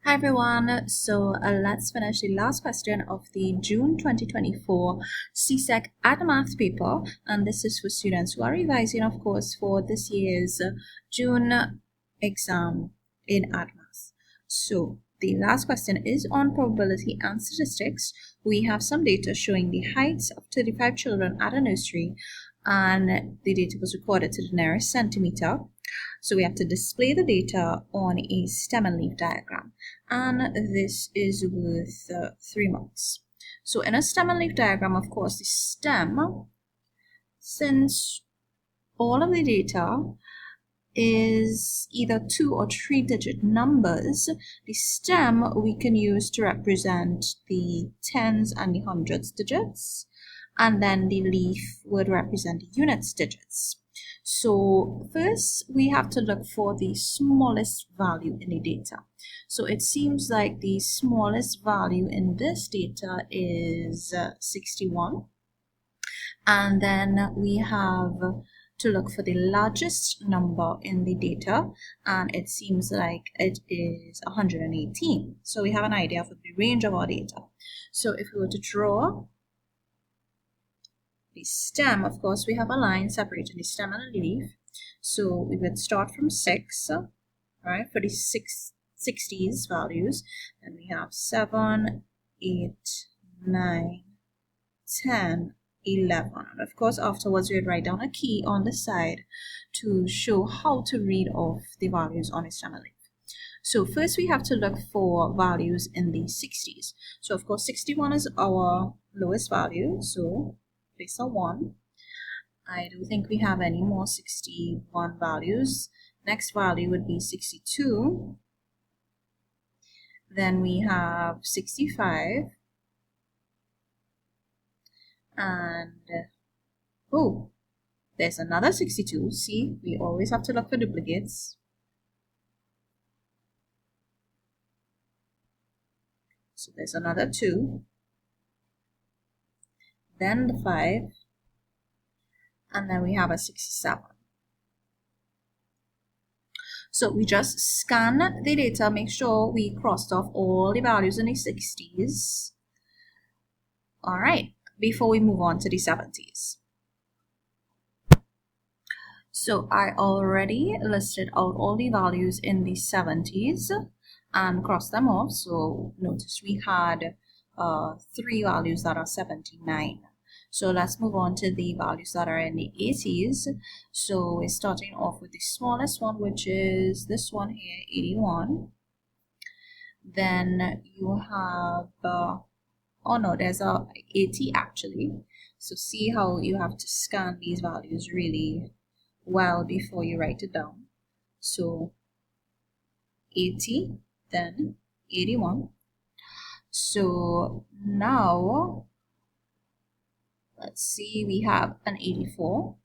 Hi everyone, so let's finish the last question of the June 2024 CSEC Add Math Paper, and this is for students who are revising, of course, for this year's June exam in Add Math. So the last question is on probability and statistics. We have some data showing the heights of 35 children at a nursery, and the data was recorded to the nearest centimeter. So we have to display the data on a stem and leaf diagram, and this is worth 3 marks. So in a stem and leaf diagram, of course, the stem, since all of the data is either 2 or 3 digit numbers, the stem we can use to represent the tens and the hundreds digits, and then the leaf would represent the units digits. So first we have to look for the smallest value in the data. So it seems like the smallest value in this data is 61. And then we have to look for the largest number in the data, and it seems like it is 118. So we have an idea of the range of our data. So if we were to draw the stem, of course, we have a line separating the stem and the leaf. So we would start from 6, right, for the 60s values. Then we have 7, 8, 9, 10, 11. And of course, afterwards, we would write down a key on the side to show how to read off the values on a stem and leaf. So first, we have to look for values in the 60s. So of course, 61 is our lowest value. So place a 1. I don't think we have any more 61 values. Next value would be 62. Then we have 65. And oh, there's another 62. See, we always have to look for duplicates. So there's another 2. Then the 5. And then we have a 67. So we just scan the data, make sure we crossed off all the values in the 60s. All right, before we move on to the 70s. So I already listed out all the values in the 70s and crossed them off. So notice we had 3 values that are 79. So let's move on to the values that are in the 80s. So we're starting off with the smallest one, which is this one here, 81. Then you have, oh no, there's a 80 actually. So see how you have to scan these values really well before you write it down. So 80, then 81. So now, let's see, we have an 84.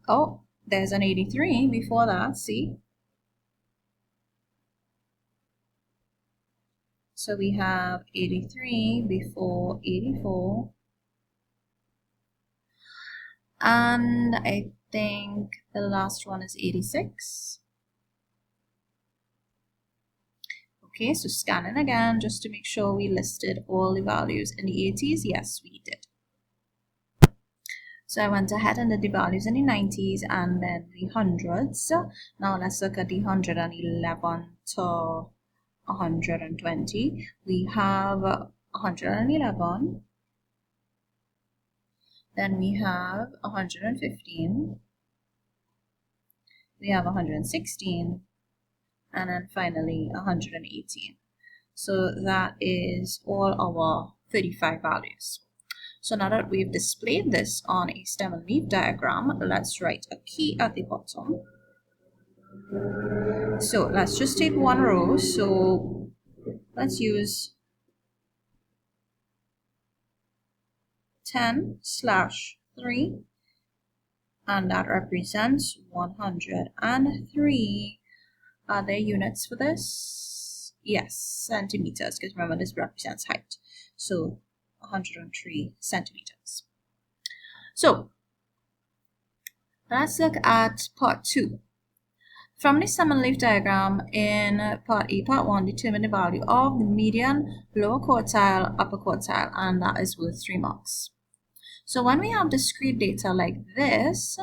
Oh, there's an 83 before that, see? So we have 83 before 84. And I think the last one is 86. Okay, so scanning again just to make sure we listed all the values in the 80s. Yes, we did. So I went ahead and did the values in the 90s and then the hundreds. Now let's look at the 111 to 120. We have 111. Then we have 115. We have 116. And then finally 118. So that is all our 35 values. So now that we've displayed this on a stem and leaf diagram, let's write a key at the bottom. So let's just take one row. So let's use 10/3, and that represents 103. Are there units for this? Yes, centimeters, because remember this represents height. So 103 centimeters. So let's look at part 2. From the sum and leaf diagram in part A, part 1, determine the value of the median, lower quartile, upper quartile, and that is worth 3 marks. So when we have discrete data like this,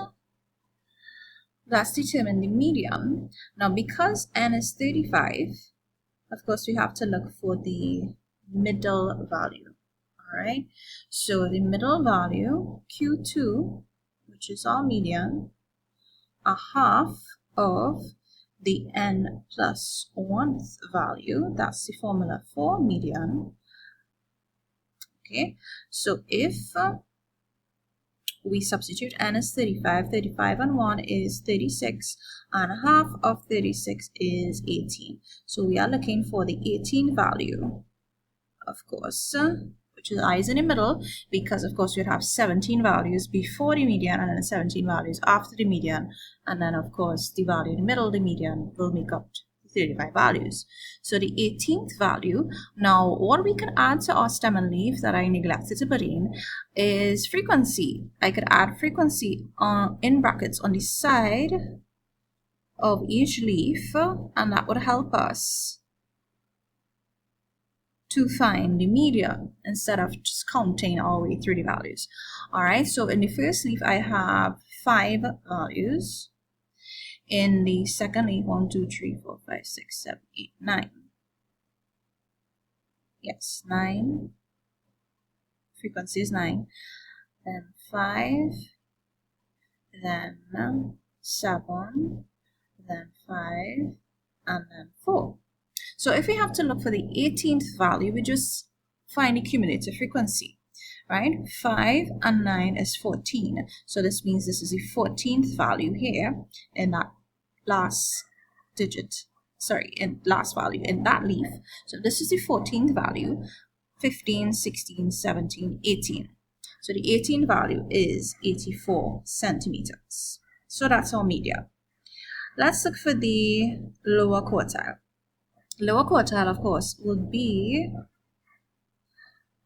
let's determine the median. Now, because n is 35, of course, we have to look for the middle value. All right, so the middle value, Q2, which is our median, a half of the n plus 1th value. That's the formula for median. Okay, so if we substitute n is 35, 35 and 1 is 36, and half of 36 is 18. So we are looking for the 18 value, of course, which is I is in the middle, because of course we'd have 17 values before the median and then 17 values after the median, and then of course the value in the middle, the median, will make up 35 values. So the 18th value, now what we can add to our stem and leaf that I neglected to put in is frequency. I could add frequency in brackets on the side of each leaf, and that would help us to find the median instead of just counting our way through the values. All right, so in the first leaf I have 5 values. In the second leaf, 1, 2, 3, 4, 5, 6, 7, 8, 9. Yes, 9. Frequency is 9. Then 5. Then 7. Then 5. And then 4. So if we have to look for the 18th value, we just find the cumulative frequency, right? 5 and 9 is 14. So this means this is the 14th value here in that last value in that leaf. So this is the 14th value, 15, 16, 17, 18. So the 18 value is 84 centimeters. So that's our median. Let's look for the lower quartile. Lower quartile, of course, will be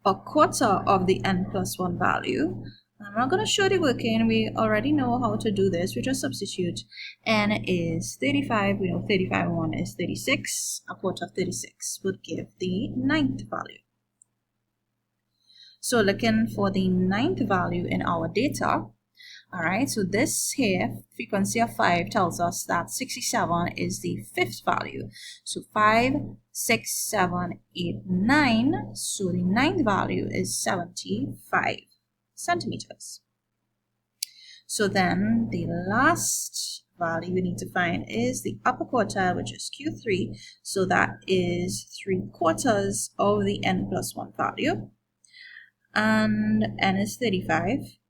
a quarter of the n plus 1 value. I'm not going to show the working. We already know how to do this. We just substitute. N is 35. We know 35 and 1 is 36. A quarter of 36 would give the 9th value. So looking for the 9th value in our data. All right, so this here, frequency of 5, tells us that 67 is the 5th value. So 5, 6, 7, 8, 9. So the 9th value is 75 centimeters. So then the last value we need to find is the upper quartile, which is Q3. So that is 3/4 of the n plus 1 value. And n is 35.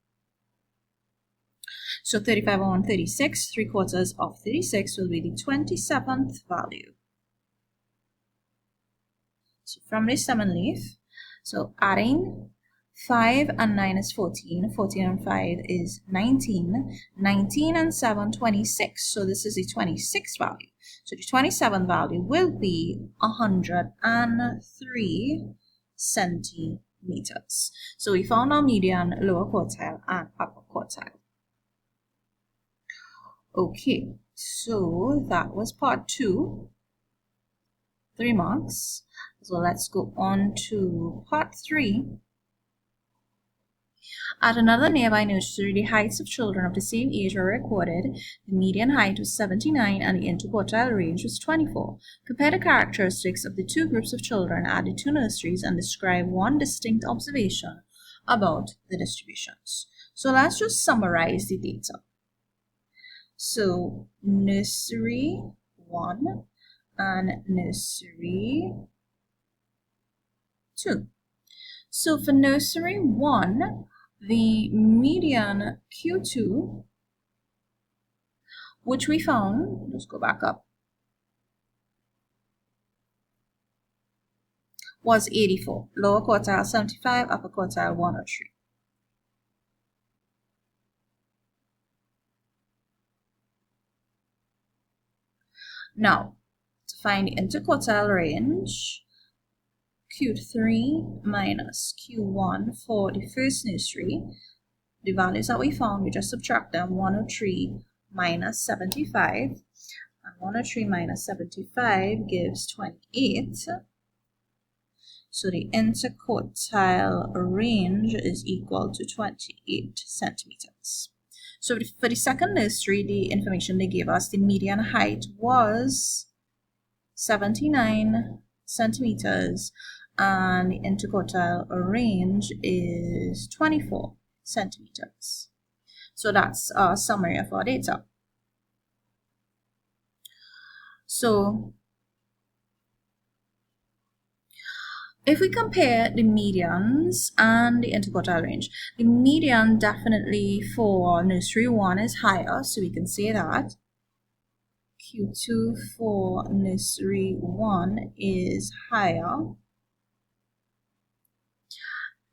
So 35 and 1, 36. 3/4 of 36 will be the 27th value. So from this stem and leaf, so adding 5 and 9 is 14. 14 and 5 is 19. 19 and 7, 26. So this is the 26th value. So the 27th value will be 103 centimeters. So we found our median, lower quartile, and upper quartile. Okay, so that was part 2. 3 marks. So let's go on to part 3. At another nearby nursery, the heights of children of the same age were recorded. The median height was 79 and the interquartile range was 24. Compare the characteristics of the 2 groups of children at the 2 nurseries and describe one distinct observation about the distributions. So let's just summarize the data. So nursery 1 and nursery 2. So for nursery 1, the median Q2, which we found, let's go back up, was 84. Lower quartile 75, upper quartile 103. Now, to find the interquartile range, Q3 minus Q1 for the first nursery, the values that we found, we just subtract them, 103 minus 75, And 103 minus 75 gives 28. So the interquartile range is equal to 28 centimeters. So for the second nursery, the information they gave us, the median height was 79 centimeters and the interquartile range is 24 centimeters. So that's a summary of our data. So if we compare the medians and the interquartile range, the median definitely for nursery 1 is higher, so we can say that Q2 for nursery 1 is higher.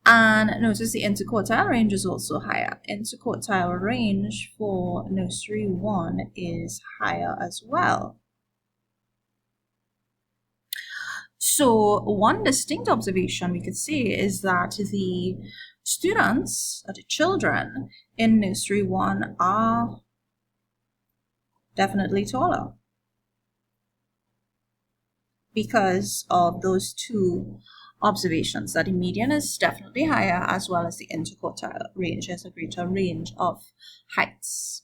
And notice the interquartile range is also higher. Interquartile range for nursery 1 is higher as well. So one distinct observation we could see is that the students, or the children in nursery 1 are definitely taller because of those two observations, that the median is definitely higher as well as the interquartile range has a greater range of heights.